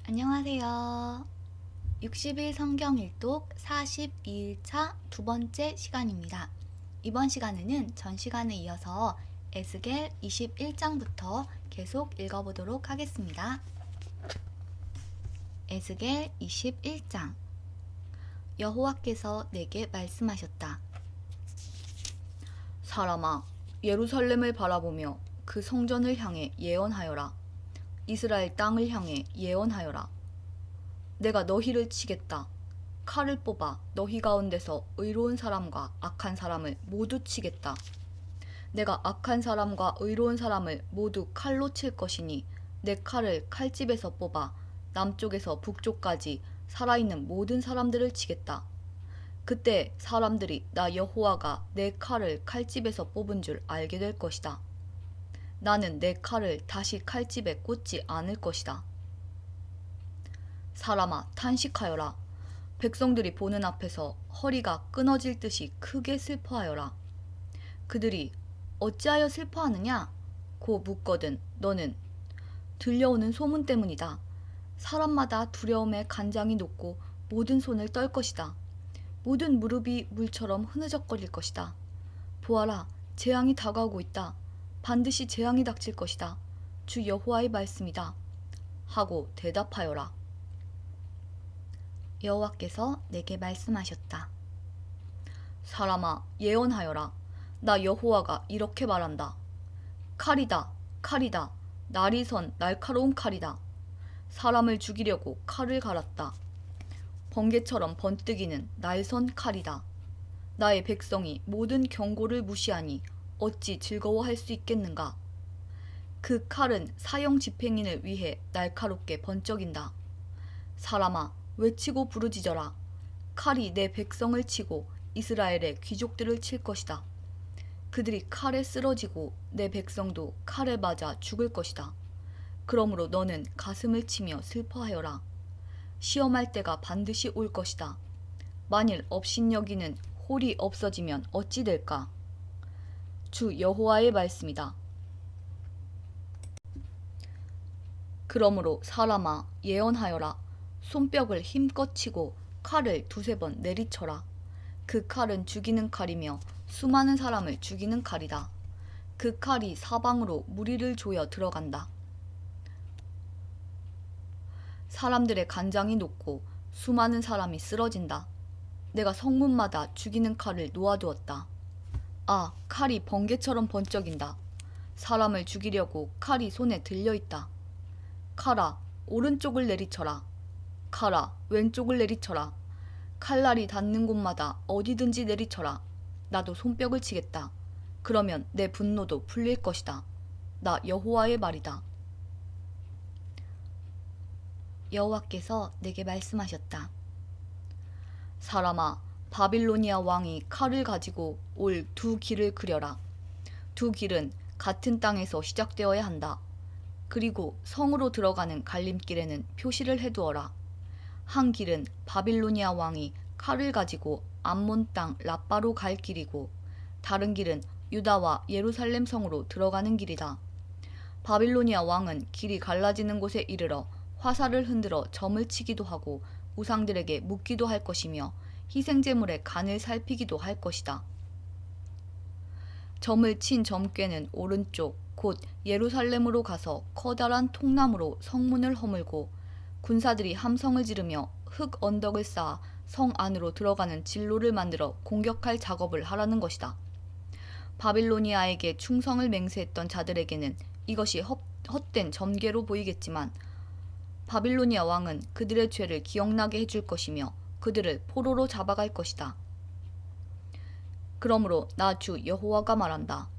안녕하세요. 60일 성경 일독 42일차 두 번째 시간입니다. 이번 시간에는 전 시간에 이어서 에스겔 21장부터 계속 읽어보도록 하겠습니다. 에스겔 21장. 여호와께서 내게 말씀하셨다. 사람아, 예루살렘을 바라보며 그 성전을 향해 예언하여라. 이스라엘 땅을 향해 예언하여라. 내가 너희를 치겠다. 칼을 뽑아 너희 가운데서 의로운 사람과 악한 사람을 모두 치겠다. 내가 악한 사람과 의로운 사람을 모두 칼로 칠 것이니 내 칼을 칼집에서 뽑아 남쪽에서 북쪽까지 살아있는 모든 사람들을 치겠다. 그때 사람들이 나 여호와가 내 칼을 칼집에서 뽑은 줄 알게 될 것이다. 나는 내 칼을 다시 칼집에 꽂지 않을 것이다. 사람아, 탄식하여라. 백성들이 보는 앞에서 허리가 끊어질 듯이 크게 슬퍼하여라. 그들이 어찌하여 슬퍼하느냐? 고 묻거든 너는 들려오는 소문 때문이다. 사람마다 두려움에 간장이 녹고 모든 손을 떨 것이다. 모든 무릎이 물처럼 흐느적거릴 것이다. 보아라, 재앙이 다가오고 있다. 반드시 재앙이 닥칠 것이다. 주 여호와의 말씀이다. 하고 대답하여라. 여호와께서 내게 말씀하셨다. 사람아, 예언하여라. 나 여호와가 이렇게 말한다. 칼이다, 칼이다. 날이 선 날카로운 칼이다. 사람을 죽이려고 칼을 갈았다. 번개처럼 번뜩이는 날선 칼이다. 나의 백성이 모든 경고를 무시하니 어찌 즐거워할 수 있겠는가? 그 칼은 사형 집행인을 위해 날카롭게 번쩍인다. 사람아, 외치고 부르짖어라. 칼이 내 백성을 치고 이스라엘의 귀족들을 칠 것이다. 그들이 칼에 쓰러지고 내 백성도 칼에 맞아 죽을 것이다. 그러므로 너는 가슴을 치며 슬퍼하여라. 시험할 때가 반드시 올 것이다. 만일 업신여기는 홀이 없어지면 어찌 될까? 주 여호와의 말씀이다. 그러므로 사람아, 예언하여라. 손뼉을 힘껏 치고 칼을 두세 번 내리쳐라. 그 칼은 죽이는 칼이며 수많은 사람을 죽이는 칼이다. 그 칼이 사방으로 무리를 조여 들어간다. 사람들의 간장이 녹고 수많은 사람이 쓰러진다. 내가 성문마다 죽이는 칼을 놓아두었다. 아, 칼이 번개처럼 번쩍인다. 사람을 죽이려고 칼이 손에 들려있다. 칼아, 오른쪽을 내리쳐라. 칼아, 왼쪽을 내리쳐라. 칼날이 닿는 곳마다 어디든지 내리쳐라. 나도 손뼉을 치겠다. 그러면 내 분노도 풀릴 것이다. 나 여호와의 말이다. 여호와께서 내게 말씀하셨다. 사람아, 바빌로니아 왕이 칼을 가지고 올 두 길을 그려라. 두 길은 같은 땅에서 시작되어야 한다. 그리고 성으로 들어가는 갈림길에는 표시를 해두어라. 한 길은 바빌로니아 왕이 칼을 가지고 암몬 땅 라빠로 갈 길이고 다른 길은 유다와 예루살렘 성으로 들어가는 길이다. 바빌로니아 왕은 길이 갈라지는 곳에 이르러 화살을 흔들어 점을 치기도 하고 우상들에게 묻기도 할 것이며 희생제물의 간을 살피기도 할 것이다. 점을 친 점괘는 오른쪽 곧 예루살렘으로 가서 커다란 통나무로 성문을 허물고 군사들이 함성을 지르며 흙 언덕을 쌓아 성 안으로 들어가는 진로를 만들어 공격할 작업을 하라는 것이다. 바빌로니아에게 충성을 맹세했던 자들에게는 이것이 헛된 점괘로 보이겠지만 바빌로니아 왕은 그들의 죄를 기억나게 해줄 것이며 그들을 포로로 잡아갈 것이다. 그러므로 나 주 여호와가 말한다.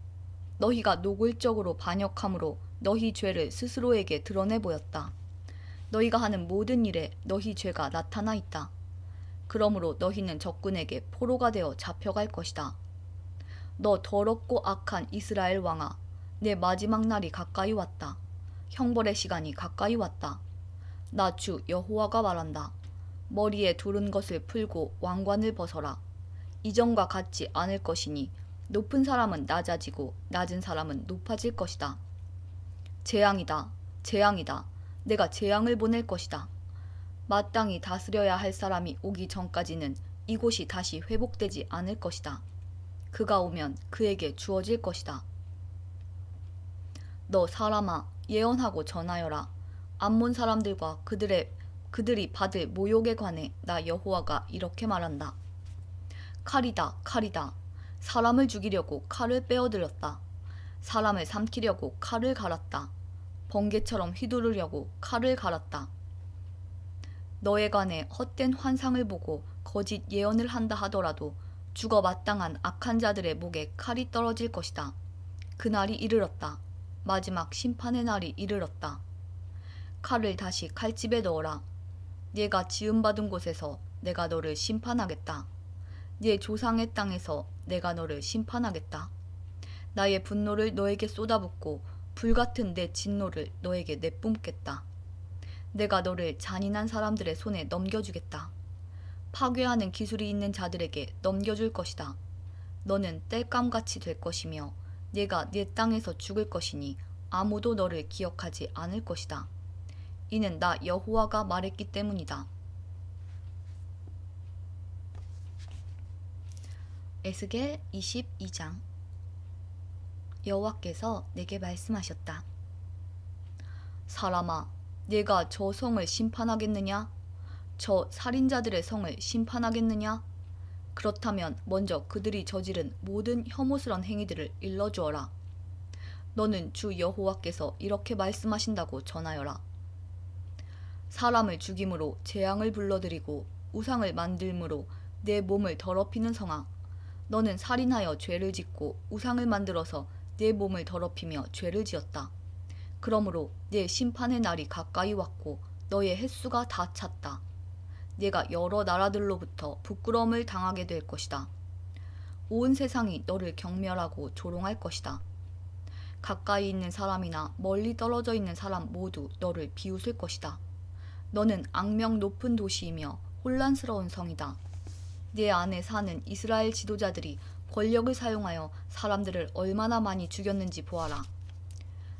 너희가 노골적으로 반역함으로 너희 죄를 스스로에게 드러내 보였다. 너희가 하는 모든 일에 너희 죄가 나타나 있다. 그러므로 너희는 적군에게 포로가 되어 잡혀갈 것이다. 너 더럽고 악한 이스라엘 왕아, 내 마지막 날이 가까이 왔다. 형벌의 시간이 가까이 왔다. 나 주 여호와가 말한다. 머리에 두른 것을 풀고 왕관을 벗어라. 이전과 같지 않을 것이니 높은 사람은 낮아지고 낮은 사람은 높아질 것이다. 재앙이다. 재앙이다. 내가 재앙을 보낼 것이다. 마땅히 다스려야 할 사람이 오기 전까지는 이곳이 다시 회복되지 않을 것이다. 그가 오면 그에게 주어질 것이다. 너 사람아, 예언하고 전하여라. 암몬 사람들과 그들이 받을 모욕에 관해 나 여호와가 이렇게 말한다. 칼이다, 칼이다. 사람을 죽이려고 칼을 빼어들였다. 사람을 삼키려고 칼을 갈았다. 번개처럼 휘두르려고 칼을 갈았다. 너에 관해 헛된 환상을 보고 거짓 예언을 한다 하더라도 죽어 마땅한 악한 자들의 목에 칼이 떨어질 것이다. 그날이 이르렀다. 마지막 심판의 날이 이르렀다. 칼을 다시 칼집에 넣어라. 네가 지음받은 곳에서 내가 너를 심판하겠다. 네 조상의 땅에서 내가 너를 심판하겠다. 나의 분노를 너에게 쏟아붓고 불같은 내 진노를 너에게 내뿜겠다. 내가 너를 잔인한 사람들의 손에 넘겨주겠다. 파괴하는 기술이 있는 자들에게 넘겨줄 것이다. 너는 땔감같이 될 것이며 네가 네 땅에서 죽을 것이니 아무도 너를 기억하지 않을 것이다. 이는 나 여호와가 말했기 때문이다. 에스겔 22장. 여호와께서 내게 말씀하셨다. 사람아, 네가 저 성을 심판하겠느냐? 저 살인자들의 성을 심판하겠느냐? 그렇다면 먼저 그들이 저지른 모든 혐오스런 행위들을 일러주어라. 너는 주 여호와께서 이렇게 말씀하신다고 전하여라. 사람을 죽임으로 재앙을 불러들이고 우상을 만들므로 내 몸을 더럽히는 성아, 너는 살인하여 죄를 짓고 우상을 만들어서 내 몸을 더럽히며 죄를 지었다. 그러므로 내 심판의 날이 가까이 왔고 너의 횟수가 다 찼다. 네가 여러 나라들로부터 부끄러움을 당하게 될 것이다. 온 세상이 너를 경멸하고 조롱할 것이다. 가까이 있는 사람이나 멀리 떨어져 있는 사람 모두 너를 비웃을 것이다. 너는 악명 높은 도시이며 혼란스러운 성이다. 네 안에 사는 이스라엘 지도자들이 권력을 사용하여 사람들을 얼마나 많이 죽였는지 보아라.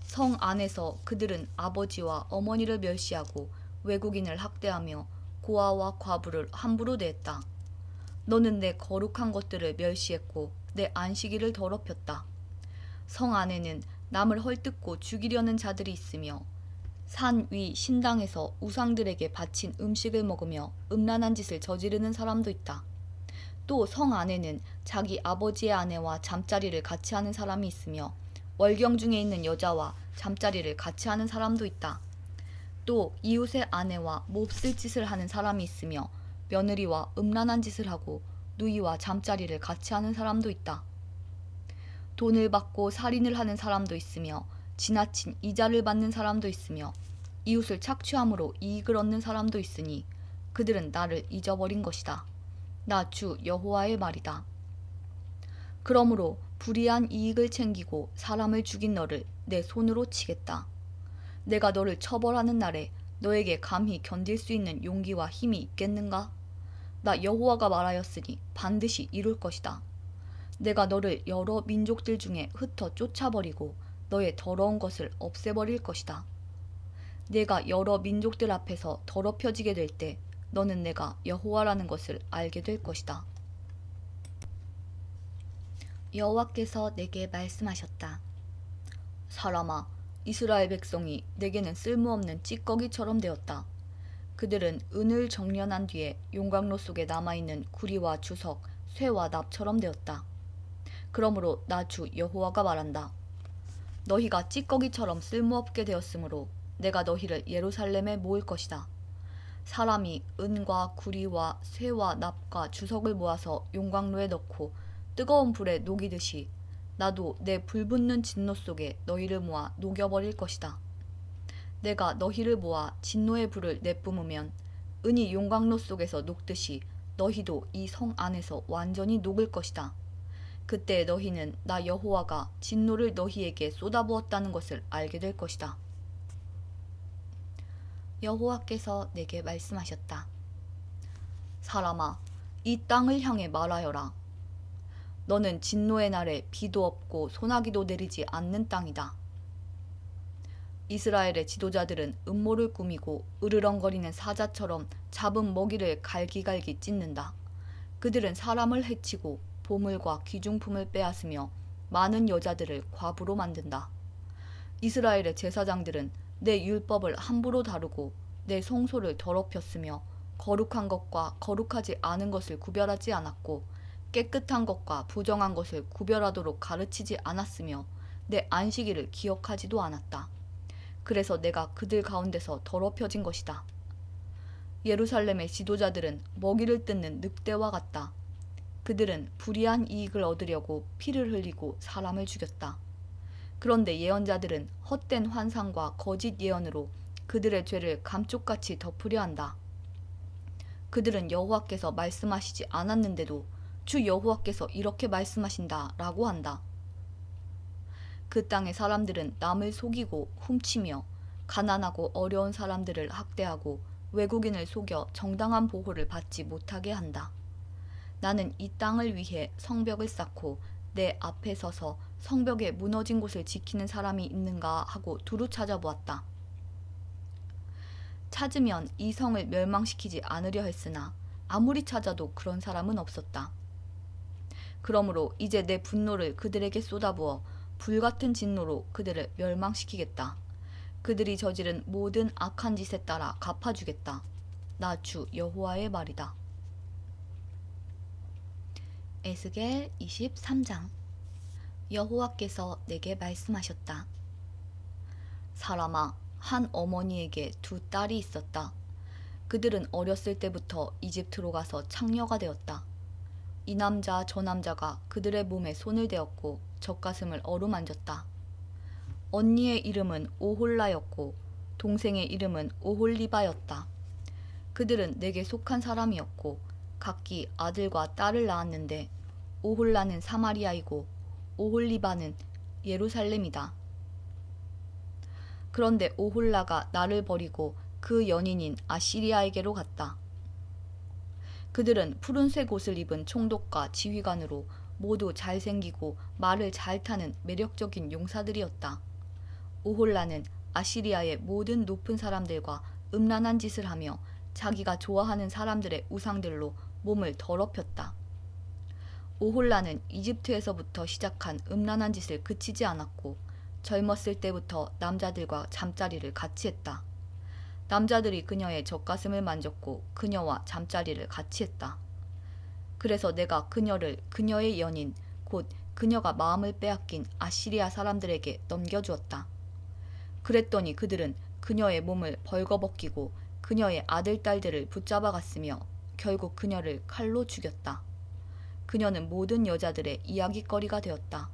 성 안에서 그들은 아버지와 어머니를 멸시하고 외국인을 학대하며 고아와 과부를 함부로 냈다. 너는 내 거룩한 것들을 멸시했고 내 안식일을 더럽혔다. 성 안에는 남을 헐뜯고 죽이려는 자들이 있으며 산 위 신당에서 우상들에게 바친 음식을 먹으며 음란한 짓을 저지르는 사람도 있다. 또 성 안에는 자기 아버지의 아내와 잠자리를 같이 하는 사람이 있으며 월경 중에 있는 여자와 잠자리를 같이 하는 사람도 있다. 또 이웃의 아내와 몹쓸 짓을 하는 사람이 있으며 며느리와 음란한 짓을 하고 누이와 잠자리를 같이 하는 사람도 있다. 돈을 받고 살인을 하는 사람도 있으며 지나친 이자를 받는 사람도 있으며 이웃을 착취함으로 이익을 얻는 사람도 있으니 그들은 나를 잊어버린 것이다. 나 주 여호와의 말이다. 그러므로 불의한 이익을 챙기고 사람을 죽인 너를 내 손으로 치겠다. 내가 너를 처벌하는 날에 너에게 감히 견딜 수 있는 용기와 힘이 있겠는가? 나 여호와가 말하였으니 반드시 이룰 것이다. 내가 너를 여러 민족들 중에 흩어 쫓아버리고 너의 더러운 것을 없애버릴 것이다. 내가 여러 민족들 앞에서 더럽혀지게 될 때 너는 내가 여호와라는 것을 알게 될 것이다. 여호와께서 내게 말씀하셨다. 사람아, 이스라엘 백성이 내게는 쓸모없는 찌꺼기처럼 되었다. 그들은 은을 정련한 뒤에 용광로 속에 남아있는 구리와 주석, 쇠와 납처럼 되었다. 그러므로 나 주 여호와가 말한다. 너희가 찌꺼기처럼 쓸모없게 되었으므로 내가 너희를 예루살렘에 모을 것이다. 사람이 은과 구리와 쇠와 납과 주석을 모아서 용광로에 넣고 뜨거운 불에 녹이듯이 나도 내 불붙는 진노 속에 너희를 모아 녹여버릴 것이다. 내가 너희를 모아 진노의 불을 내뿜으면 은이 용광로 속에서 녹듯이 너희도 이 성 안에서 완전히 녹을 것이다. 그때 너희는 나 여호와가 진노를 너희에게 쏟아부었다는 것을 알게 될 것이다. 여호와께서 내게 말씀하셨다. 사람아, 이 땅을 향해 말하여라. 너는 진노의 날에 비도 없고 소나기도 내리지 않는 땅이다. 이스라엘의 지도자들은 음모를 꾸미고 으르렁거리는 사자처럼 잡은 먹이를 갈기갈기 찢는다. 그들은 사람을 해치고 보물과 귀중품을 빼앗으며 많은 여자들을 과부로 만든다. 이스라엘의 제사장들은 내 율법을 함부로 다루고 내 성소를 더럽혔으며 거룩한 것과 거룩하지 않은 것을 구별하지 않았고 깨끗한 것과 부정한 것을 구별하도록 가르치지 않았으며 내 안식일을 기억하지도 않았다. 그래서 내가 그들 가운데서 더럽혀진 것이다. 예루살렘의 지도자들은 먹이를 뜯는 늑대와 같다. 그들은 불의한 이익을 얻으려고 피를 흘리고 사람을 죽였다. 그런데 예언자들은 헛된 환상과 거짓 예언으로 그들의 죄를 감쪽같이 덮으려 한다. 그들은 여호와께서 말씀하시지 않았는데도 주 여호와께서 이렇게 말씀하신다 라고 한다. 그 땅의 사람들은 남을 속이고 훔치며 가난하고 어려운 사람들을 학대하고 외국인을 속여 정당한 보호를 받지 못하게 한다. 나는 이 땅을 위해 성벽을 쌓고 내 앞에 서서 성벽의 무너진 곳을 지키는 사람이 있는가 하고 두루 찾아보았다. 찾으면 이 성을 멸망시키지 않으려 했으나 아무리 찾아도 그런 사람은 없었다. 그러므로 이제 내 분노를 그들에게 쏟아부어 불같은 진노로 그들을 멸망시키겠다. 그들이 저지른 모든 악한 짓에 따라 갚아주겠다. 나 주 여호와의 말이다. 에스겔 23장. 여호와께서 내게 말씀하셨다. 사람아, 한 어머니에게 두 딸이 있었다. 그들은 어렸을 때부터 이집트로 가서 창녀가 되었다. 이 남자 저 남자가 그들의 몸에 손을 대었고 젖가슴을 어루만졌다. 언니의 이름은 오홀라였고 동생의 이름은 오홀리바였다. 그들은 내게 속한 사람이었고 각기 아들과 딸을 낳았는데 오홀라는 사마리아이고 오홀리바는 예루살렘이다. 그런데 오홀라가 나를 버리고 그 연인인 아시리아에게로 갔다. 그들은 푸른색 옷을 입은 총독과 지휘관으로 모두 잘생기고 말을 잘 타는 매력적인 용사들이었다. 오홀라는 아시리아의 모든 높은 사람들과 음란한 짓을 하며 자기가 좋아하는 사람들의 우상들로 몸을 더럽혔다. 오홀라는 이집트에서부터 시작한 음란한 짓을 그치지 않았고 젊었을 때부터 남자들과 잠자리를 같이 했다. 남자들이 그녀의 젖가슴을 만졌고 그녀와 잠자리를 같이 했다. 그래서 내가 그녀를 그녀의 연인 곧 그녀가 마음을 빼앗긴 아시리아 사람들에게 넘겨주었다. 그랬더니 그들은 그녀의 몸을 벌거벗기고 그녀의 아들 딸들을 붙잡아갔으며 결국 그녀를 칼로 죽였다. 그녀는 모든 여자들의 이야깃거리가 되었다.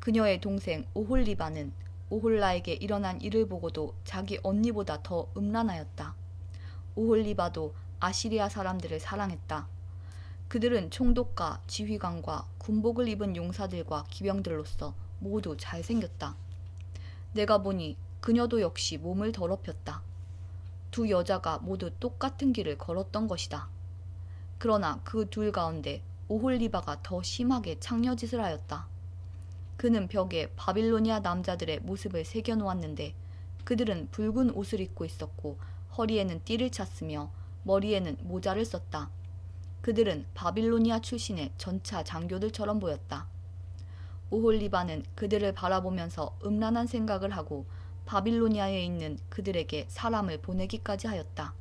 그녀의 동생 오홀리바는 오홀라에게 일어난 일을 보고도 자기 언니보다 더 음란하였다. 오홀리바도 아시리아 사람들을 사랑했다. 그들은 총독과 지휘관과 군복을 입은 용사들과 기병들로서 모두 잘생겼다. 내가 보니 그녀도 역시 몸을 더럽혔다. 두 여자가 모두 똑같은 길을 걸었던 것이다. 그러나 그 둘 가운데 오홀리바가 더 심하게 창녀짓을 하였다. 그는 벽에 바빌로니아 남자들의 모습을 새겨놓았는데 그들은 붉은 옷을 입고 있었고 허리에는 띠를 찼으며 머리에는 모자를 썼다. 그들은 바빌로니아 출신의 전차 장교들처럼 보였다. 오홀리바는 그들을 바라보면서 음란한 생각을 하고 바빌로니아에 있는 그들에게 사람을 보내기까지 하였다.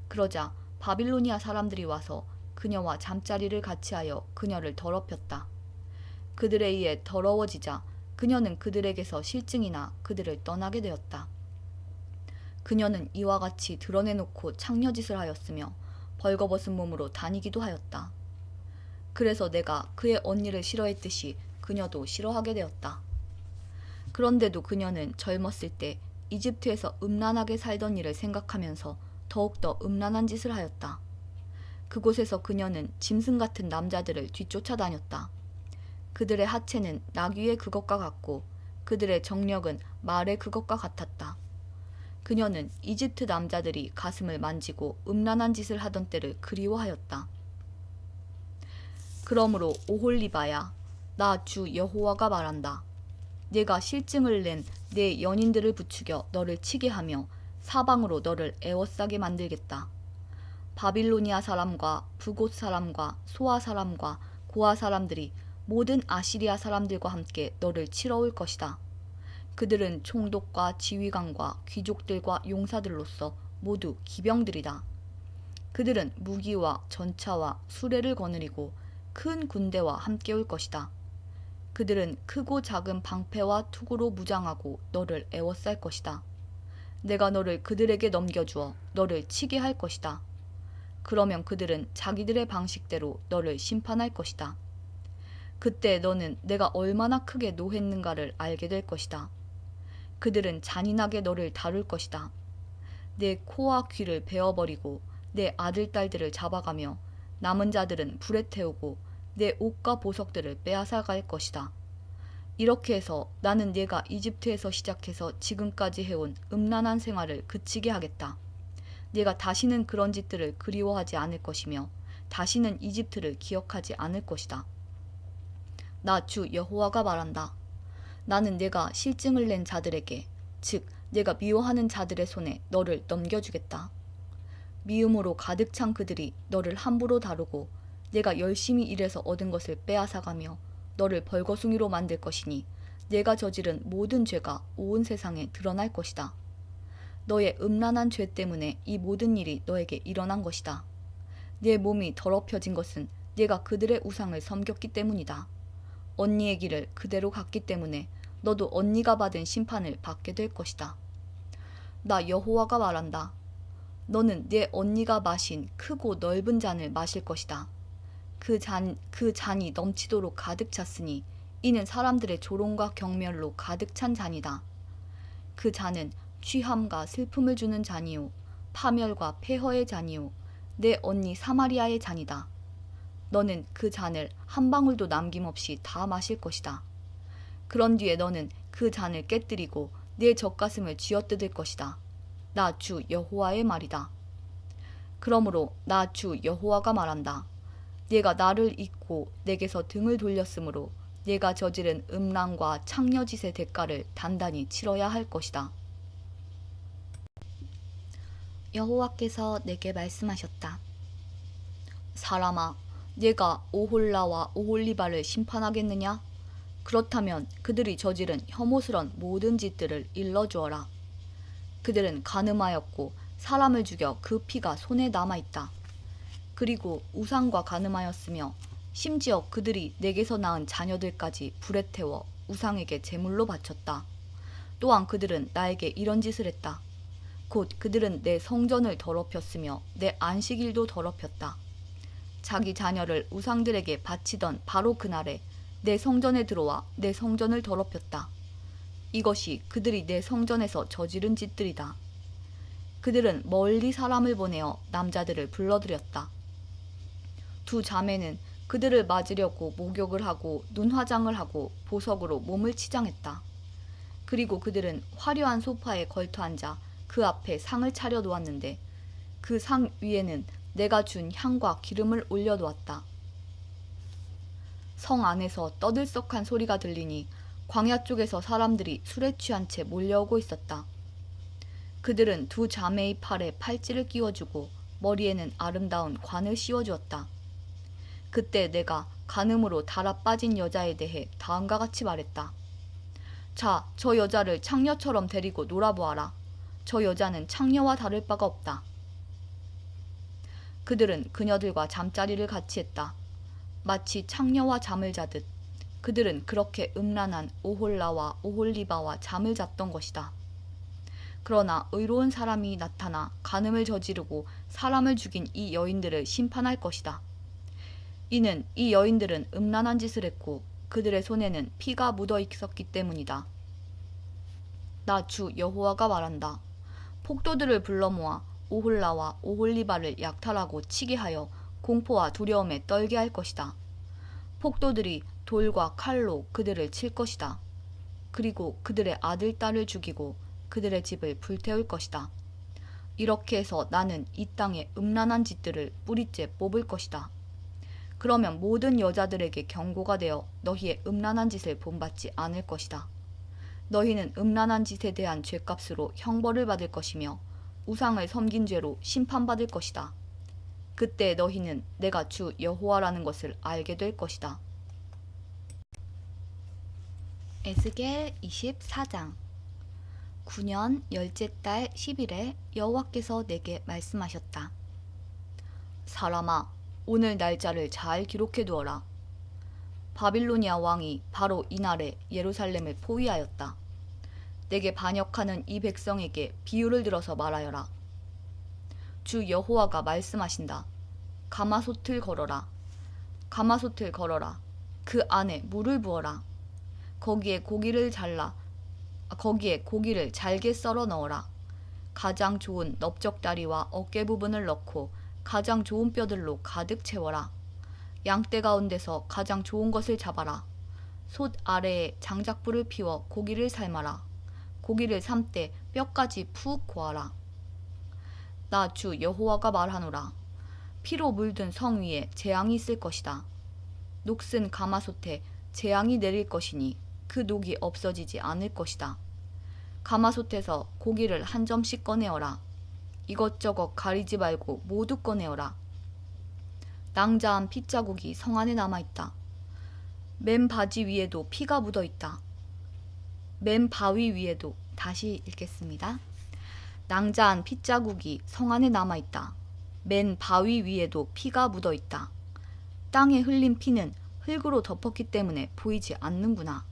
그러자 바빌로니아 사람들이 와서 그녀와 잠자리를 같이 하여 그녀를 더럽혔다. 그들에 의해 더러워지자 그녀는 그들에게서 실증이나 그들을 떠나게 되었다. 그녀는 이와 같이 드러내놓고 창녀짓을 하였으며 벌거벗은 몸으로 다니기도 하였다. 그래서 내가 그의 언니를 싫어했듯이 그녀도 싫어하게 되었다. 그런데도 그녀는 젊었을 때 이집트에서 음란하게 살던 일을 생각하면서 더욱더 음란한 짓을 하였다. 그곳에서 그녀는 짐승 같은 남자들을 뒤쫓아 다녔다. 그들의 하체는 나귀의 그것과 같고 그들의 정력은 말의 그것과 같았다. 그녀는 이집트 남자들이 가슴을 만지고 음란한 짓을 하던 때를 그리워하였다. 그러므로 오홀리바야, 나 주 여호와가 말한다. 네가 실증을 낸 내 연인들을 부추겨 너를 치게 하며 사방으로 너를 애워싸게 만들겠다. 바빌로니아 사람과 북옷 사람과 소아 사람과 고아 사람들이 모든 아시리아 사람들과 함께 너를 치러 올 것이다. 그들은 총독과 지휘관과 귀족들과 용사들로서 모두 기병들이다. 그들은 무기와 전차와 수레를 거느리고 큰 군대와 함께 올 것이다. 그들은 크고 작은 방패와 투구로 무장하고 너를 애워쌀 것이다. 내가 너를 그들에게 넘겨주어 너를 치게 할 것이다. 그러면 그들은 자기들의 방식대로 너를 심판할 것이다. 그때 너는 내가 얼마나 크게 노했는가를 알게 될 것이다. 그들은 잔인하게 너를 다룰 것이다. 내 코와 귀를 베어버리고 내 아들, 딸들을 잡아가며 남은 자들은 불에 태우고 내 옷과 보석들을 빼앗아갈 것이다. 이렇게 해서 나는 네가 이집트에서 시작해서 지금까지 해온 음란한 생활을 그치게 하겠다. 네가 다시는 그런 짓들을 그리워하지 않을 것이며 다시는 이집트를 기억하지 않을 것이다. 나 주 여호와가 말한다. 나는 내가 실증을 낸 자들에게, 즉 내가 미워하는 자들의 손에 너를 넘겨주겠다. 미움으로 가득 찬 그들이 너를 함부로 다루고 내가 열심히 일해서 얻은 것을 빼앗아가며 너를 벌거숭이로 만들 것이니 내가 저지른 모든 죄가 온 세상에 드러날 것이다. 너의 음란한 죄 때문에 이 모든 일이 너에게 일어난 것이다. 내 몸이 더럽혀진 것은 네가 그들의 우상을 섬겼기 때문이다. 언니의 길을 그대로 갔기 때문에 너도 언니가 받은 심판을 받게 될 것이다. 나 여호와가 말한다. 너는 내 언니가 마신 크고 넓은 잔을 마실 것이다. 그 잔이 넘치도록 가득 찼으니 이는 사람들의 조롱과 경멸로 가득 찬 잔이다. 그 잔은 취함과 슬픔을 주는 잔이요 파멸과 폐허의 잔이요 내 언니 사마리아의 잔이다. 너는 그 잔을 한 방울도 남김없이 다 마실 것이다. 그런 뒤에 너는 그 잔을 깨뜨리고 내 젖가슴을 쥐어뜯을 것이다. 나 주 여호와의 말이다. 그러므로 나 주 여호와가 말한다. 네가 나를 잊고 내게서 등을 돌렸으므로 네가 저지른 음란과 창녀짓의 대가를 단단히 치러야 할 것이다. 여호와께서 내게 말씀하셨다. 사람아, 네가 오홀라와 오홀리바를 심판하겠느냐? 그렇다면 그들이 저지른 혐오스런 모든 짓들을 일러주어라. 그들은 간음하였고 사람을 죽여 그 피가 손에 남아있다. 그리고 우상과 간음하였으며 심지어 그들이 내게서 낳은 자녀들까지 불에 태워 우상에게 제물로 바쳤다. 또한 그들은 나에게 이런 짓을 했다. 곧 그들은 내 성전을 더럽혔으며 내 안식일도 더럽혔다. 자기 자녀를 우상들에게 바치던 바로 그날에 내 성전에 들어와 내 성전을 더럽혔다. 이것이 그들이 내 성전에서 저지른 짓들이다. 그들은 멀리 사람을 보내어 남자들을 불러들였다. 두 자매는 그들을 맞으려고 목욕을 하고 눈화장을 하고 보석으로 몸을 치장했다. 그리고 그들은 화려한 소파에 걸터앉아 그 앞에 상을 차려 놓았는데 그 상 위에는 내가 준 향과 기름을 올려놓았다. 성 안에서 떠들썩한 소리가 들리니 광야 쪽에서 사람들이 술에 취한 채 몰려오고 있었다. 그들은 두 자매의 팔에 팔찌를 끼워주고 머리에는 아름다운 관을 씌워주었다. 그때 내가 간음으로 달아 빠진 여자에 대해 다음과 같이 말했다. 자, 저 여자를 창녀처럼 데리고 놀아보아라. 저 여자는 창녀와 다를 바가 없다. 그들은 그녀들과 잠자리를 같이 했다. 마치 창녀와 잠을 자듯 그들은 그렇게 음란한 오홀라와 오홀리바와 잠을 잤던 것이다. 그러나 의로운 사람이 나타나 간음을 저지르고 사람을 죽인 이 여인들을 심판할 것이다. 이는 이 여인들은 음란한 짓을 했고 그들의 손에는 피가 묻어 있었기 때문이다. 나 주 여호와가 말한다. 폭도들을 불러 모아 오홀라와 오홀리바를 약탈하고 치게 하여 공포와 두려움에 떨게 할 것이다. 폭도들이 돌과 칼로 그들을 칠 것이다. 그리고 그들의 아들, 딸을 죽이고 그들의 집을 불태울 것이다. 이렇게 해서 나는 이 땅의 음란한 짓들을 뿌리째 뽑을 것이다. 그러면 모든 여자들에게 경고가 되어 너희의 음란한 짓을 본받지 않을 것이다. 너희는 음란한 짓에 대한 죄값으로 형벌을 받을 것이며 우상을 섬긴 죄로 심판받을 것이다. 그때 너희는 내가 주 여호와라는 것을 알게 될 것이다. 에스겔 24장 9년 열째 달 10일에 여호와께서 내게 말씀하셨다. 사람아, 오늘 날짜를 잘 기록해 두어라. 바빌로니아 왕이 바로 이날에 예루살렘을 포위하였다. 내게 반역하는 이 백성에게 비유를 들어서 말하여라. 주 여호와가 말씀하신다. 가마솥을 걸어라. 가마솥을 걸어라. 그 안에 물을 부어라. 거기에 고기를 잘게 썰어 넣어라. 가장 좋은 넓적다리와 어깨 부분을 넣고 가장 좋은 뼈들로 가득 채워라. 양떼 가운데서 가장 좋은 것을 잡아라. 솥 아래에 장작불을 피워 고기를 삶아라. 고기를 삶때 뼈까지 푹 고아라. 나 주 여호와가 말하노라. 피로 물든 성 위에 재앙이 있을 것이다. 녹슨 가마솥에 재앙이 내릴 것이니 그 녹이 없어지지 않을 것이다. 가마솥에서 고기를 한 점씩 꺼내어라. 이것저것 가리지 말고 모두 꺼내어라. 낭자한 핏자국이 성 안에 남아있다. 맨 바지 위에도 피가 묻어있다. 맨 바위 위에도, 다시 읽겠습니다. 낭자한 핏자국이 성 안에 남아있다. 맨 바위 위에도 피가 묻어있다. 땅에 흘린 피는 흙으로 덮었기 때문에 보이지 않는구나.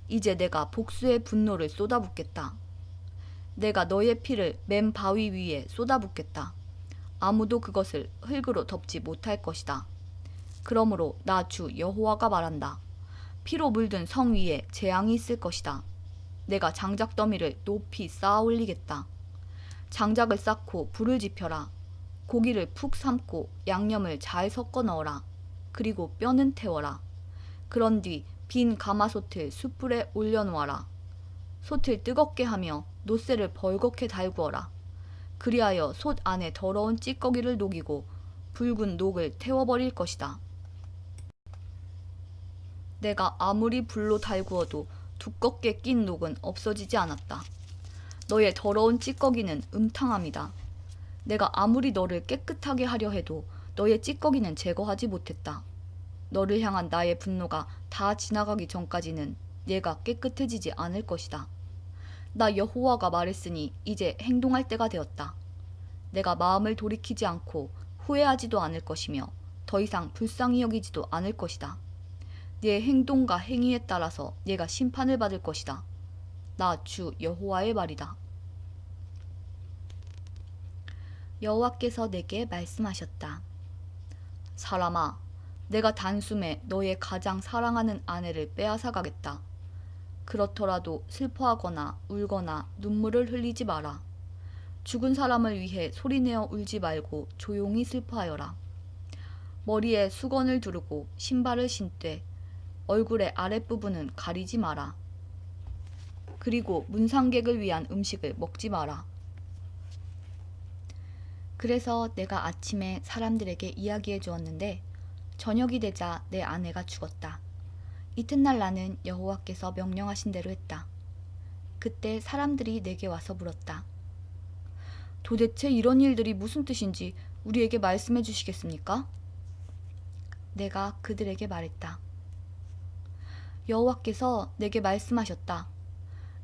이제 내가 복수의 분노를 쏟아붓겠다. 내가 너의 피를 맨 바위 위에 쏟아붓겠다. 아무도 그것을 흙으로 덮지 못할 것이다. 그러므로 나 주 여호와가 말한다. 피로 물든 성 위에 재앙이 있을 것이다. 내가 장작 더미를 높이 쌓아 올리겠다. 장작을 쌓고 불을 지펴라. 고기를 푹 삶고 양념을 잘 섞어 넣어라. 그리고 뼈는 태워라. 그런 뒤 빈 가마솥을 숯불에 올려놓아라. 솥을 뜨겁게 하며 노새를 벌겋게 달구어라. 그리하여 솥 안에 더러운 찌꺼기를 녹이고 붉은 녹을 태워버릴 것이다. 내가 아무리 불로 달구어도 두껍게 낀 녹은 없어지지 않았다. 너의 더러운 찌꺼기는 음탕함이다. 내가 아무리 너를 깨끗하게 하려 해도 너의 찌꺼기는 제거하지 못했다. 너를 향한 나의 분노가 다 지나가기 전까지는 얘가 깨끗해지지 않을 것이다. 나 여호와가 말했으니 이제 행동할 때가 되었다. 내가 마음을 돌이키지 않고 후회하지도 않을 것이며 더 이상 불쌍히 여기지도 않을 것이다. 네 행동과 행위에 따라서 네가 심판을 받을 것이다. 나 주 여호와의 말이다. 여호와께서 내게 말씀하셨다. 사람아, 내가 단숨에 너의 가장 사랑하는 아내를 빼앗아 가겠다. 그렇더라도 슬퍼하거나 울거나 눈물을 흘리지 마라. 죽은 사람을 위해 소리내어 울지 말고 조용히 슬퍼하여라. 머리에 수건을 두르고 신발을 신되 얼굴의 아랫부분은 가리지 마라. 그리고 문상객을 위한 음식을 먹지 마라. 그래서 내가 아침에 사람들에게 이야기해 주었는데 저녁이 되자 내 아내가 죽었다. 이튿날 나는 여호와께서 명령하신 대로 했다. 그때 사람들이 내게 와서 물었다. 도대체 이런 일들이 무슨 뜻인지 우리에게 말씀해 주시겠습니까? 내가 그들에게 말했다. 여호와께서 내게 말씀하셨다.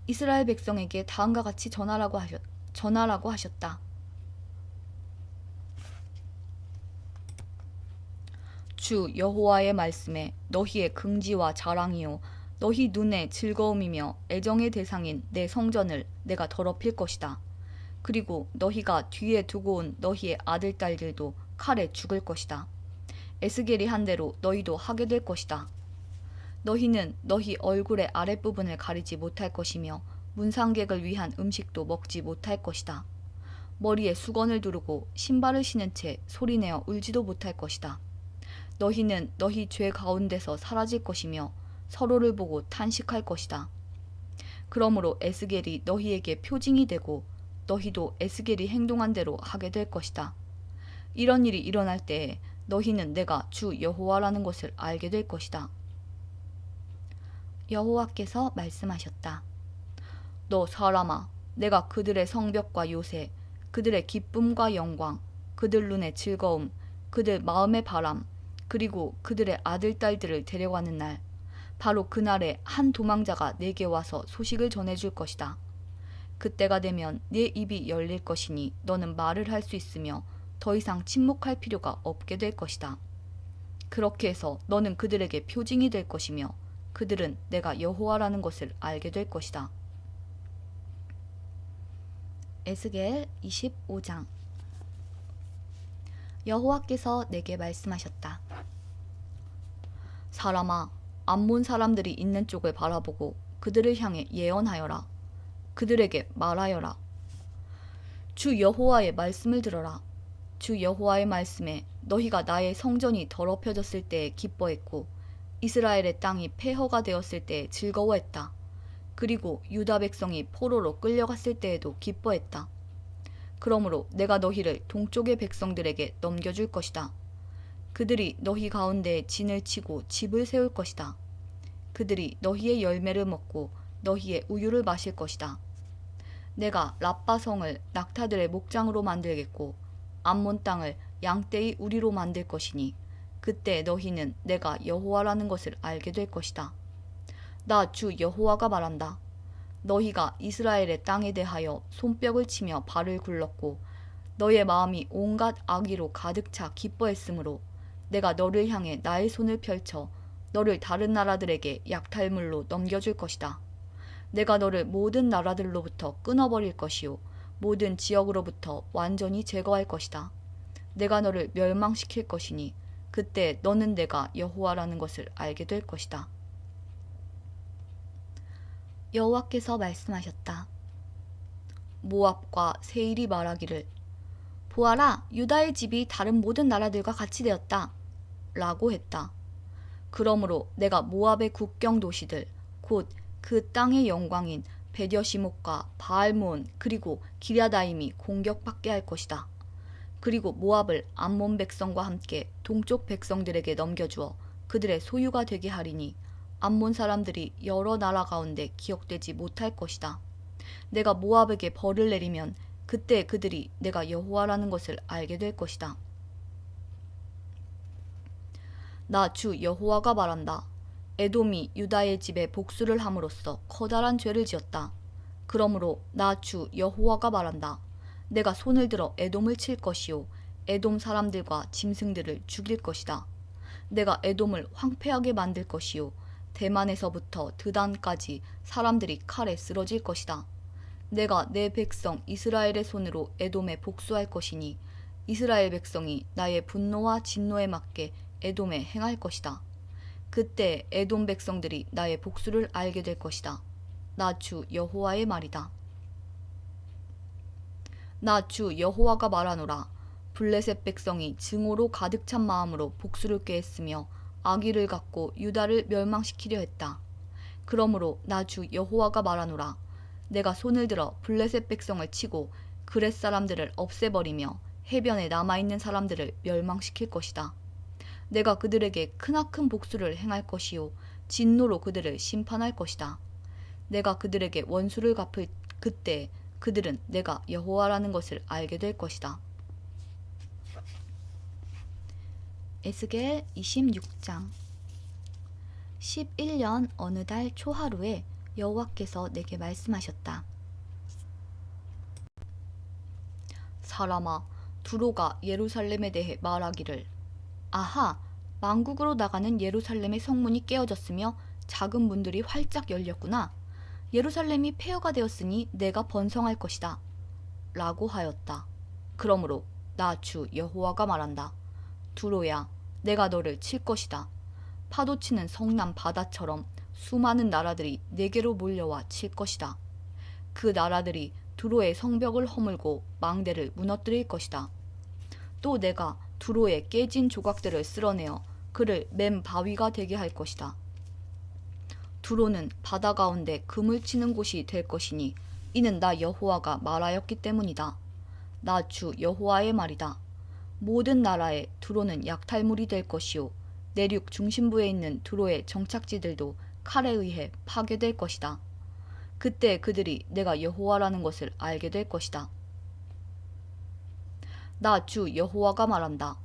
이스라엘 백성에게 다음과 같이 전하라고 하셨다. 주 여호와의 말씀에 너희의 긍지와 자랑이요 너희 눈의 즐거움이며 애정의 대상인 내 성전을 내가 더럽힐 것이다. 그리고 너희가 뒤에 두고 온 너희의 아들 딸들도 칼에 죽을 것이다. 에스겔이 한 대로 너희도 하게 될 것이다. 너희는 너희 얼굴의 아랫부분을 가리지 못할 것이며 문상객을 위한 음식도 먹지 못할 것이다. 머리에 수건을 두르고 신발을 신은 채 소리내어 울지도 못할 것이다. 너희는 너희 죄 가운데서 사라질 것이며 서로를 보고 탄식할 것이다. 그러므로 에스겔이 너희에게 표징이 되고 너희도 에스겔이 행동한 대로 하게 될 것이다. 이런 일이 일어날 때에 너희는 내가 주 여호와라는 것을 알게 될 것이다. 여호와께서 말씀하셨다. 너 사람아, 내가 그들의 성벽과 요새, 그들의 기쁨과 영광, 그들 눈의 즐거움, 그들 마음의 바람, 그리고 그들의 아들, 딸들을 데려가는 날, 바로 그날에 한 도망자가 내게 와서 소식을 전해줄 것이다. 그때가 되면 네 입이 열릴 것이니 너는 말을 할 수 있으며 더 이상 침묵할 필요가 없게 될 것이다. 그렇게 해서 너는 그들에게 표징이 될 것이며 그들은 내가 여호와라는 것을 알게 될 것이다. 에스겔 25장. 여호와께서 내게 말씀하셨다. 사람아, 암몬 사람들이 있는 쪽을 바라보고 그들을 향해 예언하여라. 그들에게 말하여라. 주 여호와의 말씀을 들어라. 주 여호와의 말씀에 너희가 나의 성전이 더럽혀졌을 때에 기뻐했고 이스라엘의 땅이 폐허가 되었을 때에 즐거워했다. 그리고 유다 백성이 포로로 끌려갔을 때에도 기뻐했다. 그러므로 내가 너희를 동쪽의 백성들에게 넘겨줄 것이다. 그들이 너희 가운데에 진을 치고 집을 세울 것이다. 그들이 너희의 열매를 먹고 너희의 우유를 마실 것이다. 내가 랍바 성을 낙타들의 목장으로 만들겠고 암몬 땅을 양떼의 우리로 만들 것이니 그때 너희는 내가 여호와라는 것을 알게 될 것이다. 나 주 여호와가 말한다. 너희가 이스라엘의 땅에 대하여 손뼉을 치며 발을 굴렀고 너의 마음이 온갖 악의로 가득 차 기뻐했으므로 내가 너를 향해 나의 손을 펼쳐 너를 다른 나라들에게 약탈물로 넘겨줄 것이다. 내가 너를 모든 나라들로부터 끊어버릴 것이요 모든 지역으로부터 완전히 제거할 것이다. 내가 너를 멸망시킬 것이니 그때 너는 내가 여호와라는 것을 알게 될 것이다. 여호와께서 말씀하셨다. 모압과 세일이 말하기를 보아라, 유다의 집이 다른 모든 나라들과 같이 되었다 라고 했다. 그러므로 내가 모압의 국경 도시들 곧 그 땅의 영광인 베뎌시목과 바알몬 그리고 기랴다임이 공격받게 할 것이다. 그리고 모압을 암몬 백성과 함께 동쪽 백성들에게 넘겨주어 그들의 소유가 되게 하리니 암몬 사람들이 여러 나라 가운데 기억되지 못할 것이다. 내가 모압에게 벌을 내리면 그때 그들이 내가 여호와라는 것을 알게 될 것이다. 나 주 여호와가 말한다. 에돔이 유다의 집에 복수를 함으로써 커다란 죄를 지었다. 그러므로 나 주 여호와가 말한다. 내가 손을 들어 에돔을 칠 것이요 에돔 사람들과 짐승들을 죽일 것이다. 내가 에돔을 황폐하게 만들 것이요 대만에서부터 드단까지 사람들이 칼에 쓰러질 것이다. 내가 내 백성 이스라엘의 손으로 에돔에 복수할 것이니 이스라엘 백성이 나의 분노와 진노에 맞게 에돔에 행할 것이다. 그때 에돔 백성들이 나의 복수를 알게 될 것이다. 나 주 여호와의 말이다. 나 주 여호와가 말하노라. 블레셋 백성이 증오로 가득 찬 마음으로 복수를 꾀했으며 악의를 갖고 유다를 멸망시키려 했다. 그러므로 나 주 여호와가 말하노라. 내가 손을 들어 블레셋 백성을 치고 그렛 사람들을 없애버리며 해변에 남아있는 사람들을 멸망시킬 것이다. 내가 그들에게 크나큰 복수를 행할 것이요 진노로 그들을 심판할 것이다. 내가 그들에게 원수를 갚을 그때 그들은 내가 여호와라는 것을 알게 될 것이다. 에스겔 26장. 11년 어느 달 초하루에 여호와께서 내게 말씀하셨다. 사람아, 두로가 예루살렘에 대해 말하기를 아하, 만국으로 나가는 예루살렘의 성문이 깨어졌으며 작은 문들이 활짝 열렸구나. 예루살렘이 폐허가 되었으니 내가 번성할 것이다 라고 하였다. 그러므로 나 주 여호와가 말한다. 두로야, 내가 너를 칠 것이다. 파도치는 성남 바다처럼 수많은 나라들이 내게로 몰려와 칠 것이다. 그 나라들이 두로의 성벽을 허물고 망대를 무너뜨릴 것이다. 또 내가 두로의 깨진 조각들을 쓸어내어 그를 맨 바위가 되게 할 것이다. 두로는 바다 가운데 금을 치는 곳이 될 것이니 이는 나 여호와가 말하였기 때문이다. 나 주 여호와의 말이다. 모든 나라에 두로는 약탈물이 될 것이요 내륙 중심부에 있는 두로의 정착지들도 칼에 의해 파괴될 것이다. 그때 그들이 내가 여호와라는 것을 알게 될 것이다. 나 주 여호와가 말한다.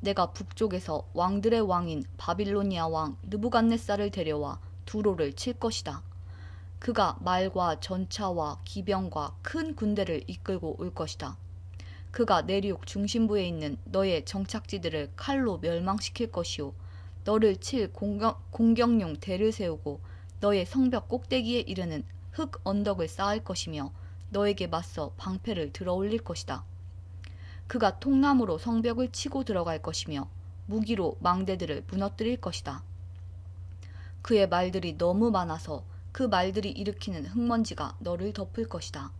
내가 북쪽에서 왕들의 왕인 바빌로니아 왕 느부갓네살을 데려와 두로를 칠 것이다. 그가 말과 전차와 기병과 큰 군대를 이끌고 올 것이다. 그가 내륙 중심부에 있는 너의 정착지들을 칼로 멸망시킬 것이요 너를 칠 공격용 대를 세우고 너의 성벽 꼭대기에 이르는 흙 언덕을 쌓을 것이며 너에게 맞서 방패를 들어올릴 것이다. 그가 통나무로 성벽을 치고 들어갈 것이며 무기로 망대들을 무너뜨릴 것이다. 그의 말들이 너무 많아서 그 말들이 일으키는 흙먼지가 너를 덮을 것이다.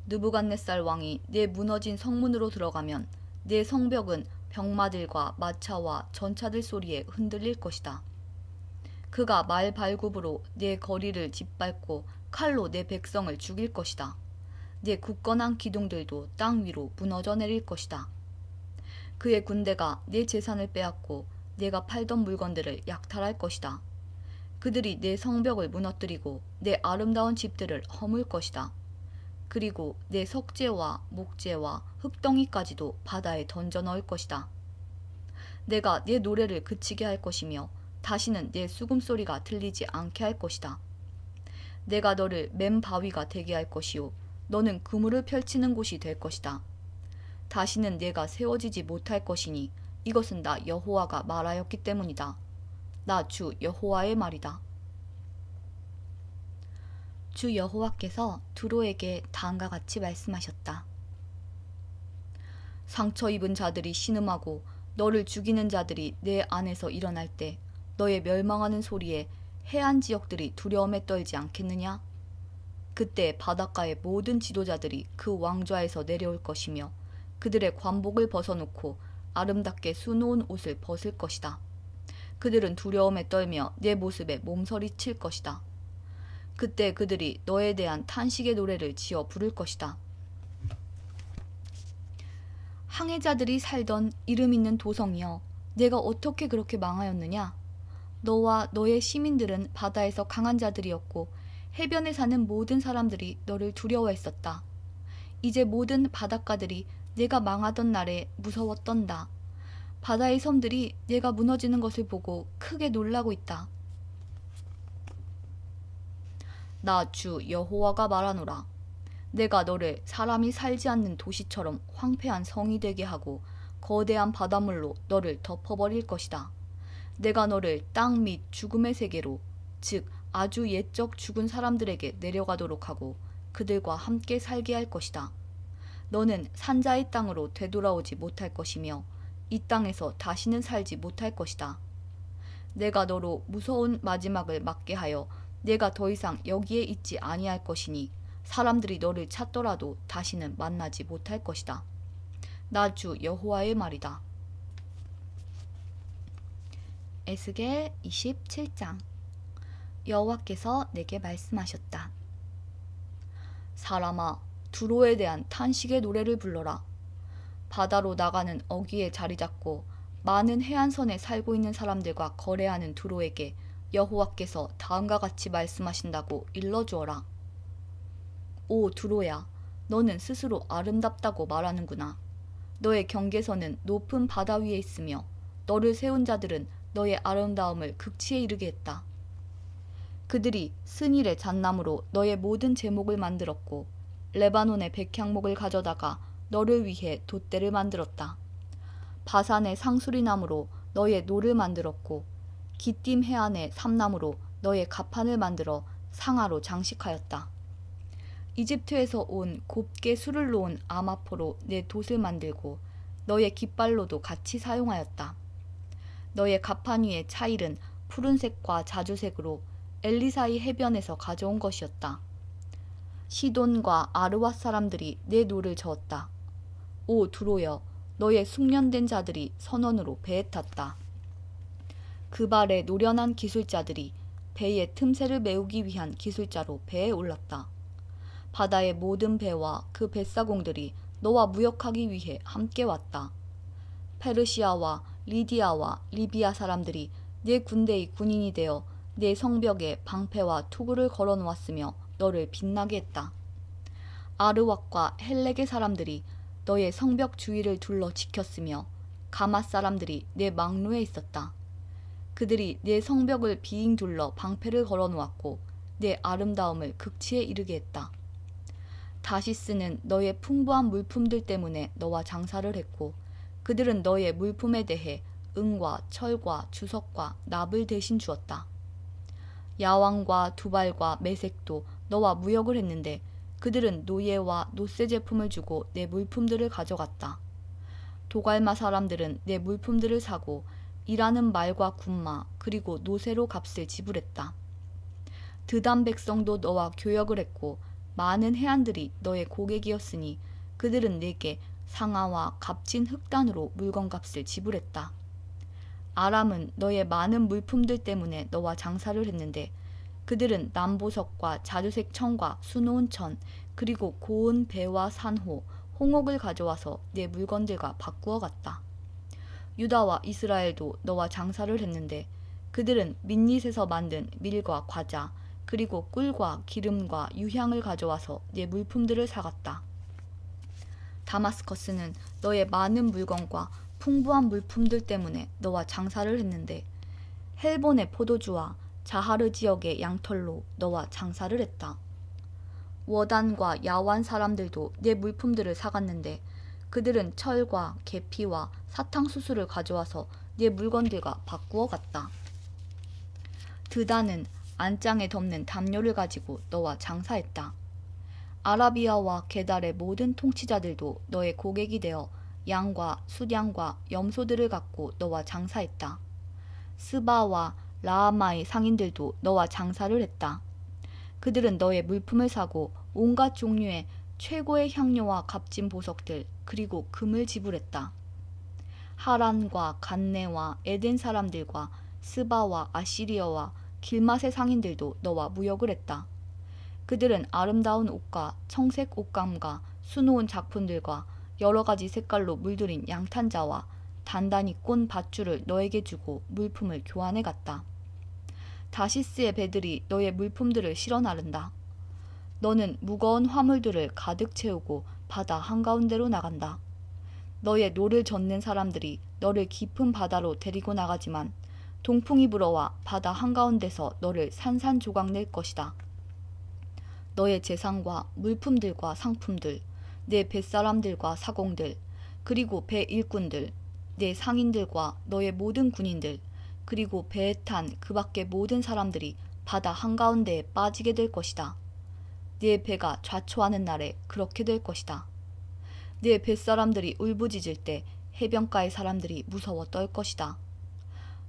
느부갓네살 왕이 내 무너진 성문으로 들어가면 내 성벽은 병마들과 마차와 전차들 소리에 흔들릴 것이다. 그가 말 발굽으로 내 거리를 짓밟고 칼로 내 백성을 죽일 것이다. 내 굳건한 기둥들도 땅 위로 무너져 내릴 것이다. 그의 군대가 내 재산을 빼앗고 내가 팔던 물건들을 약탈할 것이다. 그들이 내 성벽을 무너뜨리고 내 아름다운 집들을 허물 것이다. 그리고 내 석재와 목재와 흙덩이까지도 바다에 던져 넣을 것이다. 내가 내 노래를 그치게 할 것이며 다시는 내 수금소리가 들리지 않게 할 것이다. 내가 너를 맨 바위가 되게 할 것이요 너는 그물을 펼치는 곳이 될 것이다. 다시는 내가 세워지지 못할 것이니 이것은 나 여호와가 말하였기 때문이다. 나 주 여호와의 말이다. 주 여호와께서 두로에게 다음과 같이 말씀하셨다. 상처 입은 자들이 신음하고 너를 죽이는 자들이 내 안에서 일어날 때 너의 멸망하는 소리에 해안 지역들이 두려움에 떨지 않겠느냐? 그때 바닷가의 모든 지도자들이 그 왕좌에서 내려올 것이며 그들의 관복을 벗어놓고 아름답게 수놓은 옷을 벗을 것이다. 그들은 두려움에 떨며 내 모습에 몸서리칠 것이다. 그때 그들이 너에 대한 탄식의 노래를 지어 부를 것이다. 항해자들이 살던 이름 있는 도성이여, 내가 어떻게 그렇게 망하였느냐? 너와 너의 시민들은 바다에서 강한 자들이었고 해변에 사는 모든 사람들이 너를 두려워했었다. 이제 모든 바닷가들이 내가 망하던 날에 무서워 떤다. 바다의 섬들이 내가 무너지는 것을 보고 크게 놀라고 있다. 나 주 여호와가 말하노라. 내가 너를 사람이 살지 않는 도시처럼 황폐한 성이 되게 하고 거대한 바닷물로 너를 덮어버릴 것이다. 내가 너를 땅 및 죽음의 세계로, 즉 아주 옛적 죽은 사람들에게 내려가도록 하고 그들과 함께 살게 할 것이다. 너는 산자의 땅으로 되돌아오지 못할 것이며 이 땅에서 다시는 살지 못할 것이다. 내가 너로 무서운 마지막을 맞게 하여 내가 더 이상 여기에 있지 아니할 것이니 사람들이 너를 찾더라도 다시는 만나지 못할 것이다. 나 주 여호와의 말이다. 에스겔 27장. 여호와께서 내게 말씀하셨다. 사람아, 두로에 대한 탄식의 노래를 불러라. 바다로 나가는 어귀에 자리 잡고 많은 해안선에 살고 있는 사람들과 거래하는 두로에게 여호와께서 다음과 같이 말씀하신다고 일러주어라. 오 두로야, 너는 스스로 아름답다고 말하는구나. 너의 경계선은 높은 바다 위에 있으며 너를 세운 자들은 너의 아름다움을 극치에 이르게 했다. 그들이 스닐의 잣나무로 너의 모든 제목을 만들었고 레바논의 백향목을 가져다가 너를 위해 돛대를 만들었다. 바산의 상수리나무로 너의 노를 만들었고 기띔 해안의 삼나무로 너의 가판을 만들어 상아로 장식하였다. 이집트에서 온 곱게 술을 놓은 아마포로 내 돛을 만들고 너의 깃발로도 같이 사용하였다. 너의 가판 위의 차일은 푸른색과 자주색으로 엘리사의 해변에서 가져온 것이었다. 시돈과 아르왓 사람들이 내 노를 저었다. 오 두로여, 너의 숙련된 자들이 선원으로 배에 탔다. 그 발에 노련한 기술자들이 배의 틈새를 메우기 위한 기술자로 배에 올랐다. 바다의 모든 배와 그 뱃사공들이 너와 무역하기 위해 함께 왔다. 페르시아와 리디아와 리비아 사람들이 내 군대의 군인이 되어 내 성벽에 방패와 투구를 걸어 놓았으며 너를 빛나게 했다. 아르왁과 헬렉의 사람들이 너의 성벽 주위를 둘러 지켰으며 가맛 사람들이 내 망루에 있었다. 그들이 내 성벽을 비잉 둘러 방패를 걸어 놓았고 내 아름다움을 극치에 이르게 했다. 다시스는 너의 풍부한 물품들 때문에 너와 장사를 했고 그들은 너의 물품에 대해 은과 철과 주석과 납을 대신 주었다. 야왕과 두발과 메색도 너와 무역을 했는데 그들은 노예와 노세 제품을 주고 내 물품들을 가져갔다. 도갈마 사람들은 내 물품들을 사고 일하는 말과 군마 그리고 노세로 값을 지불했다. 드단 백성도 너와 교역을 했고 많은 해안들이 너의 고객이었으니 그들은 내게 상아와 값진 흑단으로 물건값을 지불했다. 아람은 너의 많은 물품들 때문에 너와 장사를 했는데 그들은 남보석과 자주색 천과 수놓은 천 그리고 고운 배와 산호, 홍옥을 가져와서 내 물건들과 바꾸어 갔다. 유다와 이스라엘도 너와 장사를 했는데 그들은 민닛에서 만든 밀과 과자 그리고 꿀과 기름과 유향을 가져와서 내 물품들을 사갔다. 다마스커스는 너의 많은 물건과 풍부한 물품들 때문에 너와 장사를 했는데 헬본의 포도주와 자하르 지역의 양털로 너와 장사를 했다. 워단과 야완 사람들도 내 물품들을 사갔는데 그들은 철과 계피와 사탕수수를 가져와서 내 물건들과 바꾸어 갔다. 드다는 안장에 덮는 담요를 가지고 너와 장사했다. 아라비아와 게달의 모든 통치자들도 너의 고객이 되어 양과 수량과 염소들을 갖고 너와 장사했다. 스바와 라하마의 상인들도 너와 장사를 했다. 그들은 너의 물품을 사고 온갖 종류의 최고의 향료와 값진 보석들 그리고 금을 지불했다. 하란과 간네와 에덴 사람들과 스바와 아시리아와 길맛의 상인들도 너와 무역을 했다. 그들은 아름다운 옷과 청색 옷감과 수놓은 작품들과 여러 가지 색깔로 물들인 양탄자와 단단히 꼰 밧줄을 너에게 주고 물품을 교환해 갔다. 다시스의 배들이 너의 물품들을 실어 나른다. 너는 무거운 화물들을 가득 채우고 바다 한가운데로 나간다. 너의 노를 젓는 사람들이 너를 깊은 바다로 데리고 나가지만 동풍이 불어와 바다 한가운데서 너를 산산조각 낼 것이다. 너의 재산과 물품들과 상품들, 내 뱃사람들과 사공들, 그리고 배 일꾼들, 내 상인들과 너의 모든 군인들, 그리고 배에 탄 그 밖의 모든 사람들이 바다 한가운데에 빠지게 될 것이다. 네 배가 좌초하는 날에 그렇게 될 것이다. 네 뱃사람들이 울부짖을 때 해변가의 사람들이 무서워 떨 것이다.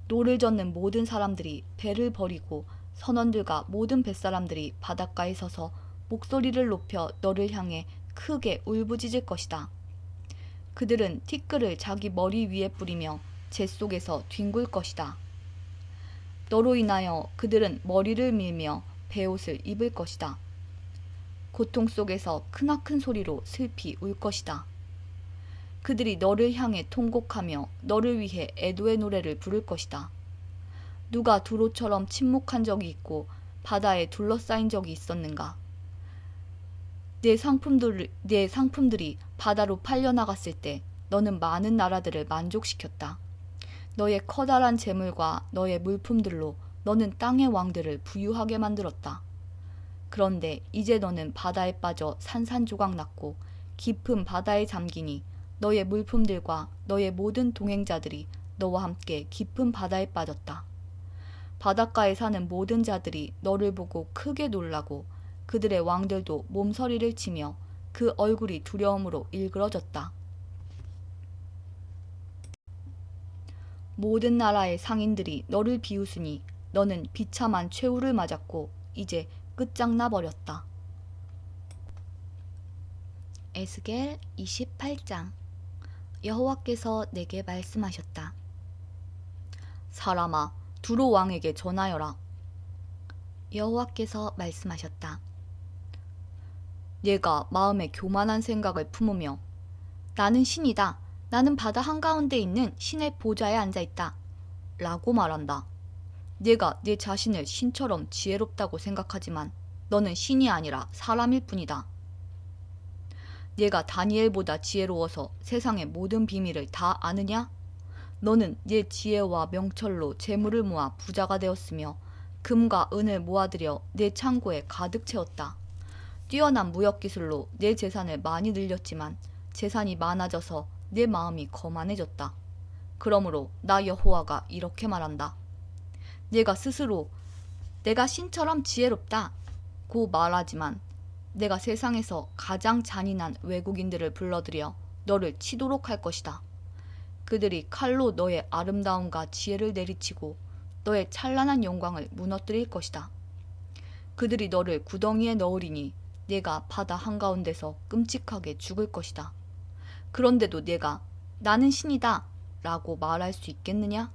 노를 젓는 모든 사람들이 배를 버리고 선원들과 모든 뱃사람들이 바닷가에 서서 목소리를 높여 너를 향해 크게 울부짖을 것이다. 그들은 티끌을 자기 머리 위에 뿌리며 재 속에서 뒹굴 것이다. 너로 인하여 그들은 머리를 밀며 베옷을 입을 것이다. 고통 속에서 크나큰 소리로 슬피 울 것이다. 그들이 너를 향해 통곡하며 너를 위해 애도의 노래를 부를 것이다. 누가 두로처럼 침묵한 적이 있고 바다에 둘러싸인 적이 있었는가? 내 상품들이 바다로 팔려나갔을 때 너는 많은 나라들을 만족시켰다. 너의 커다란 재물과 너의 물품들로 너는 땅의 왕들을 부유하게 만들었다. 그런데 이제 너는 바다에 빠져 산산조각 났고 깊은 바다에 잠기니 너의 물품들과 너의 모든 동행자들이 너와 함께 깊은 바다에 빠졌다. 바닷가에 사는 모든 자들이 너를 보고 크게 놀라고 그들의 왕들도 몸서리를 치며 그 얼굴이 두려움으로 일그러졌다. 모든 나라의 상인들이 너를 비웃으니 너는 비참한 최후를 맞았고 이제 끝장나 버렸다. 에스겔 28장. 여호와께서 내게 말씀하셨다. 사람아, 두로 왕에게 전하여라. 여호와께서 말씀하셨다. 내가 마음에 교만한 생각을 품으며 나는 신이다. 나는 바다 한가운데 있는 신의 보좌에 앉아있다. 라고 말한다. 네가 네 자신을 신처럼 지혜롭다고 생각하지만 너는 신이 아니라 사람일 뿐이다. 네가 다니엘보다 지혜로워서 세상의 모든 비밀을 다 아느냐? 너는 네 지혜와 명철로 재물을 모아 부자가 되었으며 금과 은을 모아들여 네 창고에 가득 채웠다. 뛰어난 무역기술로 내 재산을 많이 늘렸지만 재산이 많아져서 내 마음이 거만해졌다. 그러므로 나 여호와가 이렇게 말한다. 네가 스스로 내가 신처럼 지혜롭다 고 말하지만 내가 세상에서 가장 잔인한 외국인들을 불러들여 너를 치도록 할 것이다. 그들이 칼로 너의 아름다움과 지혜를 내리치고 너의 찬란한 영광을 무너뜨릴 것이다. 그들이 너를 구덩이에 넣으리니 네가 바다 한가운데서 끔찍하게 죽을 것이다. 그런데도 네가 나는 신이다 라고 말할 수 있겠느냐?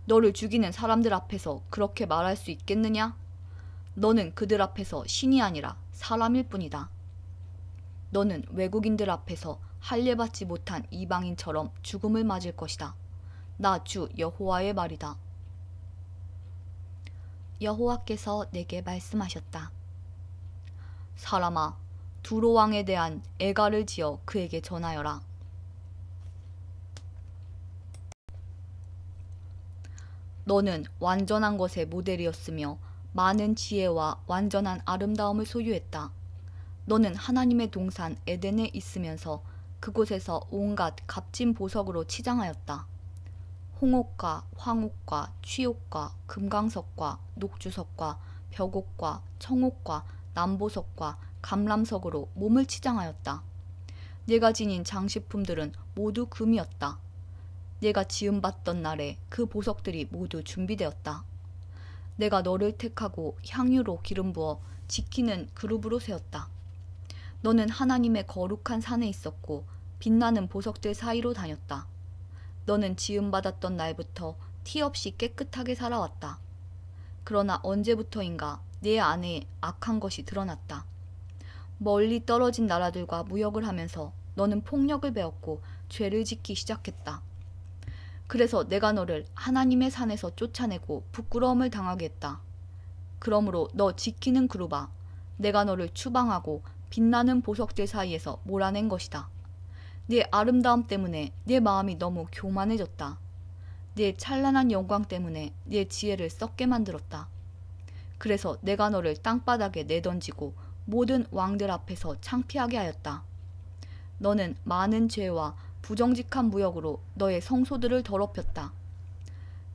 너를 죽이는 사람들 앞에서 그렇게 말할 수 있겠느냐? 너는 그들 앞에서 신이 아니라 사람일 뿐이다. 너는 외국인들 앞에서 할례받지 못한 이방인처럼 죽음을 맞을 것이다. 나 주 여호와의 말이다. 여호와께서 내게 말씀하셨다. 사람아, 두로 왕에 대한 애가를 지어 그에게 전하여라. 너는 완전한 것의 모델이었으며 많은 지혜와 완전한 아름다움을 소유했다. 너는 하나님의 동산 에덴에 있으면서 그곳에서 온갖 값진 보석으로 치장하였다. 홍옥과 황옥과 취옥과 금강석과 녹주석과 벽옥과 청옥과 남보석과 감람석으로 몸을 치장하였다. 네가 지닌 장식품들은 모두 금이었다. 네가 지음받던 날에 그 보석들이 모두 준비되었다. 내가 너를 택하고 향유로 기름 부어 지키는 그룹으로 세웠다. 너는 하나님의 거룩한 산에 있었고 빛나는 보석들 사이로 다녔다. 너는 지음받았던 날부터 티 없이 깨끗하게 살아왔다. 그러나 언제부터인가 내 안에 악한 것이 드러났다. 멀리 떨어진 나라들과 무역을 하면서 너는 폭력을 배웠고 죄를 짓기 시작했다. 그래서 내가 너를 하나님의 산에서 쫓아내고 부끄러움을 당하게 했다. 그러므로 너 지키는 그룹아, 내가 너를 추방하고 빛나는 보석들 사이에서 몰아낸 것이다. 네 아름다움 때문에 네 마음이 너무 교만해졌다. 네 찬란한 영광 때문에 네 지혜를 썩게 만들었다. 그래서 내가 너를 땅바닥에 내던지고 모든 왕들 앞에서 창피하게 하였다. 너는 많은 죄와 부정직한 무역으로 너의 성소들을 더럽혔다.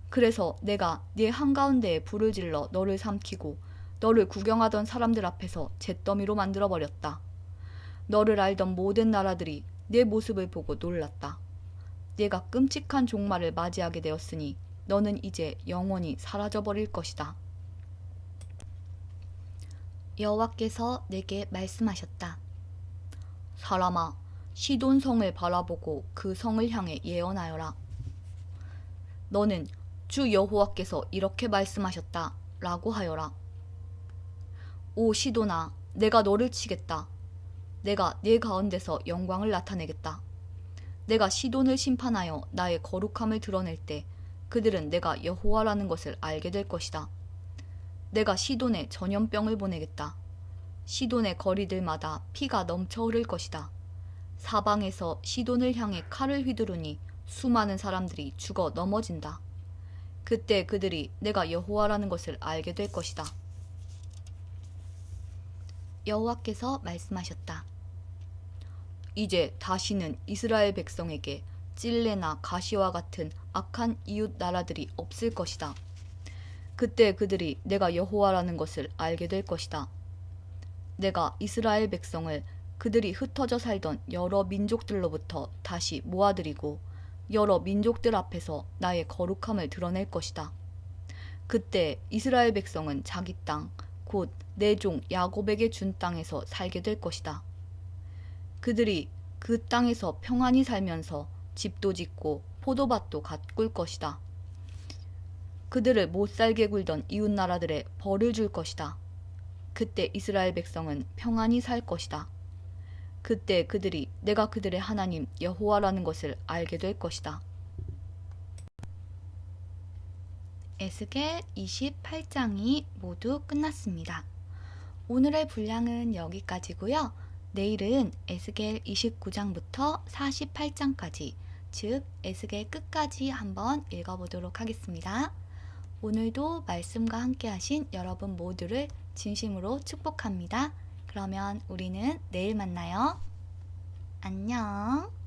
그래서 내가 네 한가운데에 불을 질러 너를 삼키고 너를 구경하던 사람들 앞에서 잿더미로 만들어버렸다. 너를 알던 모든 나라들이 내 모습을 보고 놀랐다. 네가 끔찍한 종말을 맞이하게 되었으니 너는 이제 영원히 사라져버릴 것이다. 여호와께서 내게 말씀하셨다. 사람아, 시돈 성을 바라보고 그 성을 향해 예언하여라. 너는 주 여호와께서 이렇게 말씀하셨다 라고 하여라. 오 시돈아, 내가 너를 치겠다. 내가 네 가운데서 영광을 나타내겠다. 내가 시돈을 심판하여 나의 거룩함을 드러낼 때 그들은 내가 여호와라는 것을 알게 될 것이다. 내가 시돈에 전염병을 보내겠다. 시돈의 거리들마다 피가 넘쳐 흐를 것이다. 사방에서 시돈을 향해 칼을 휘두르니 수많은 사람들이 죽어 넘어진다. 그때 그들이 내가 여호와라는 것을 알게 될 것이다. 여호와께서 말씀하셨다. 이제 다시는 이스라엘 백성에게 찔레나 가시와 같은 악한 이웃 나라들이 없을 것이다. 그때 그들이 내가 여호와라는 것을 알게 될 것이다. 내가 이스라엘 백성을 그들이 흩어져 살던 여러 민족들로부터 다시 모아들이고 여러 민족들 앞에서 나의 거룩함을 드러낼 것이다. 그때 이스라엘 백성은 자기 땅, 곧 내 종 야곱에게 준 땅에서 살게 될 것이다. 그들이 그 땅에서 평안히 살면서 집도 짓고 포도밭도 가꿀 것이다. 그들을 못살게 굴던 이웃 나라들에 벌을 줄 것이다. 그때 이스라엘 백성은 평안히 살 것이다. 그때 그들이 내가 그들의 하나님 여호와라는 것을 알게 될 것이다. 에스겔 28장이 모두 끝났습니다. 오늘의 분량은 여기까지고요. 내일은 에스겔 29장부터 48장까지, 즉 에스겔 끝까지 한번 읽어보도록 하겠습니다. 오늘도 말씀과 함께 하신 여러분 모두를 진심으로 축복합니다. 그러면 우리는 내일 만나요. 안녕.